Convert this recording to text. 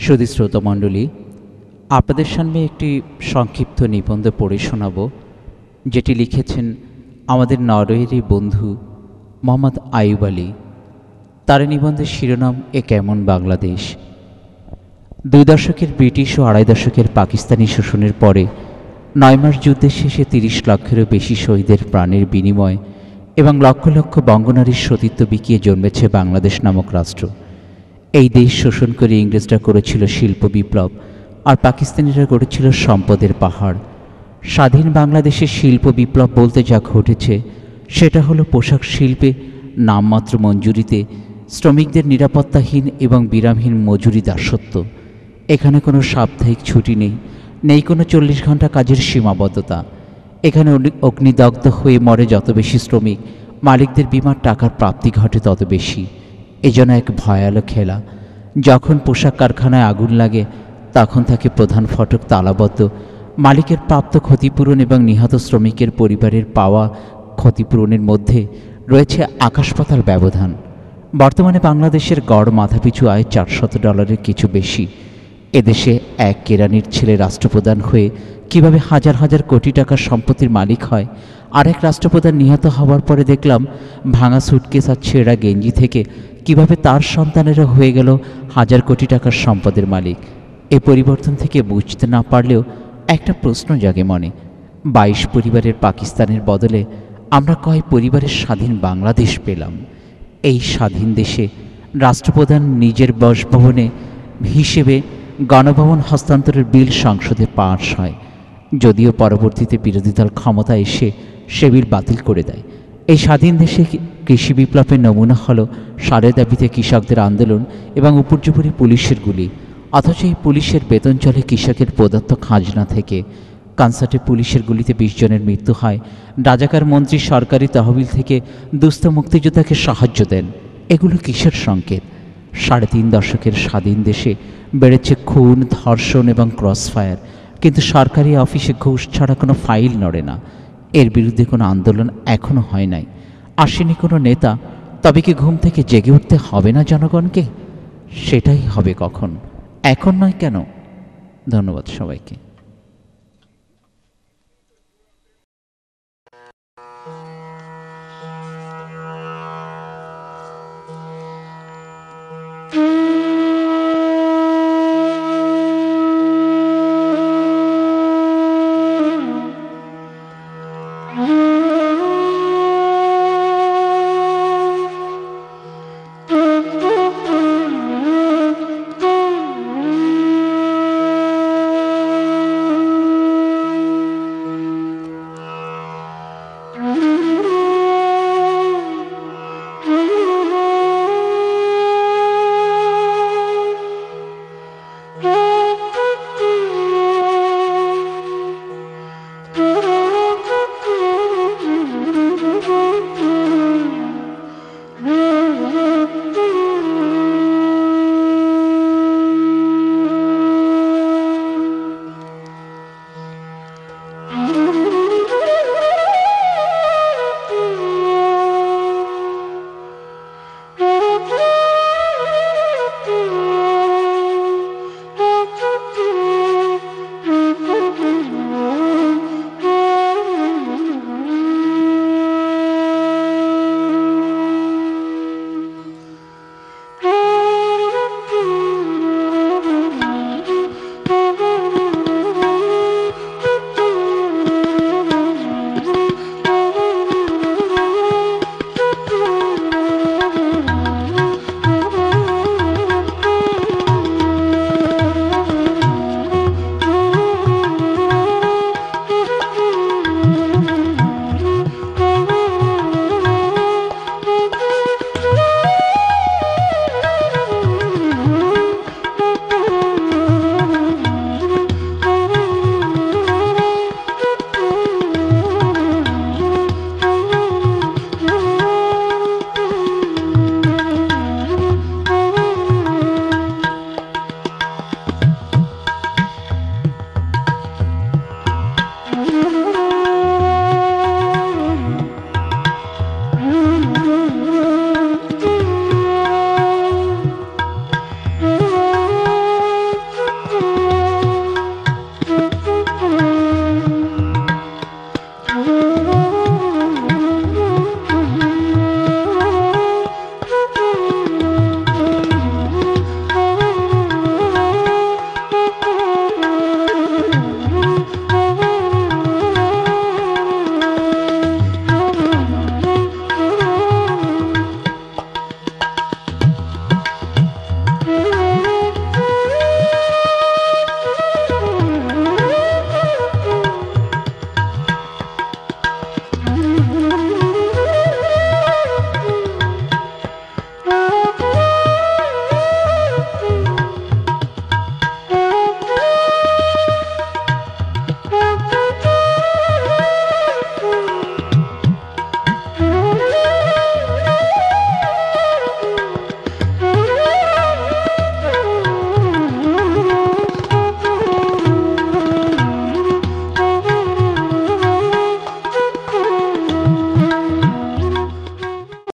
সুধী শ্রোতামণ্ডলী, আপনাদের সামনে একটি সংক্ষিপ্ত নিবন্ধ পড়ে শোনাব, যেটি লিখেছেন আমাদের নরওয়েরই বন্ধু মোহাম্মদ আইয়ুব আলী। তার নিবন্ধের শিরোনাম এ কেমন বাংলাদেশ। 2 দশকের ব্রিটিশ ও 2.5 দশকের পাকিস্তানি শোষণের পরে 9 মাস যুদ্ধের শেষে 30 লক্ষেরও বেশি শহীদের প্রাণের বিনিময় এবং লক্ষ লক্ষ বঙ্গনারীর সতীত্ব বিকিয়ে জন্মেছে বাংলাদেশ নামক রাষ্ট্র। এই দেশ শোষণ করে ইংরেজরা করেছিল শিল্প বিপ্লব, আর পাকিস্তানিরা গড়েছিল সম্পদের পাহাড়। স্বাধীন বাংলাদেশের শিল্প বিপ্লব বলতে যা ঘটেছে সেটা হলো পোশাক শিল্পে নামমাত্র মঞ্জুরিতে শ্রমিকদের নিরাপত্তাহীন এবং বিরামহীন মজুরি দাসত্ব। এখানে কোনো সাপ্তাহিক ছুটি নেই, নেই কোনো 40 ঘন্টা কাজের সীমাবদ্ধতা। এখানে অগ্নিদগ্ধ হয়ে মরে যত বেশি শ্রমিক, মালিকদের বিমার টাকার প্রাপ্তি ঘটে তত বেশি। এজন্য এক ভয়ালো খেলা। যখন পোশাক কারখানায় আগুন লাগে তখন থাকে প্রধান ফটক তালাবদ্ধ। মালিকের প্রাপ্ত ক্ষতিপূরণ এবং নিহত শ্রমিকের পরিবারের পাওয়া ক্ষতিপূরণের মধ্যে রয়েছে আকাশ পাতাল ব্যবধান। বর্তমানে বাংলাদেশের গড় মাথাপিছু আয় $400 কিছু বেশি। এদেশে এক কেরানির ছেলে রাষ্ট্রপ্রধান হয়ে কিভাবে হাজার হাজার কোটি টাকার সম্পত্তির মালিক হয়, আরেক রাষ্ট্রপ্রধান নিহত হওয়ার পরে দেখলাম ভাঙা সুটকেস আর ছেঁড়া গেঞ্জি থেকে কিভাবে তার সন্তানেরা হয়ে গেল হাজার কোটি টাকার সম্পদের মালিক। এ পরিবর্তন থেকে বুঝতে না পারলেও একটা প্রশ্ন জাগে মনে, 22 পরিবারের পাকিস্তানের বদলে আমরা কয় পরিবারের স্বাধীন বাংলাদেশ পেলাম? এই স্বাধীন দেশে রাষ্ট্রপ্রধান নিজের বাসভবনে হিসেবে গণভবন হস্তান্তরের বিল সংসদে পাস হয়, যদিও পরবর্তীতে বিরোধী দল ক্ষমতা এসে সে বিল বাতিল করে দেয়। এই স্বাধীন দেশে কৃষি বিপ্লবের নমুনা হলো সারের দাবিতে কৃষকদের আন্দোলন এবং উপর্যুপরি পুলিশের গুলি, অথচ এই পুলিশের বেতন চলে কৃষকের প্রদত্ত খাজনা থেকে। কানসার্টে পুলিশের গুলিতে 20 জনের মৃত্যু হয়। রাজাকার মন্ত্রী সরকারি তহবিল থেকে দুস্থ মুক্তিযোদ্ধাকে সাহায্য দেন। এগুলো কিসের সংকেত? 3.5 দশকের স্বাধীন দেশে বেড়েছে খুন, ধর্ষণ এবং ক্রসফায়ার, কিন্তু সরকারি অফিসে ঘুষ ছাড়া কোনো ফাইল নড়ে না। এর বিরুদ্ধে কোনো আন্দোলন এখনও হয় নাই, আসেনি কোনো নেতা। তবে কি ঘুম থেকে জেগে উঠতে হবে না জনগণকে? সেটাই হবে কখন, এখন নয় কেন? ধন্যবাদ সবাইকে।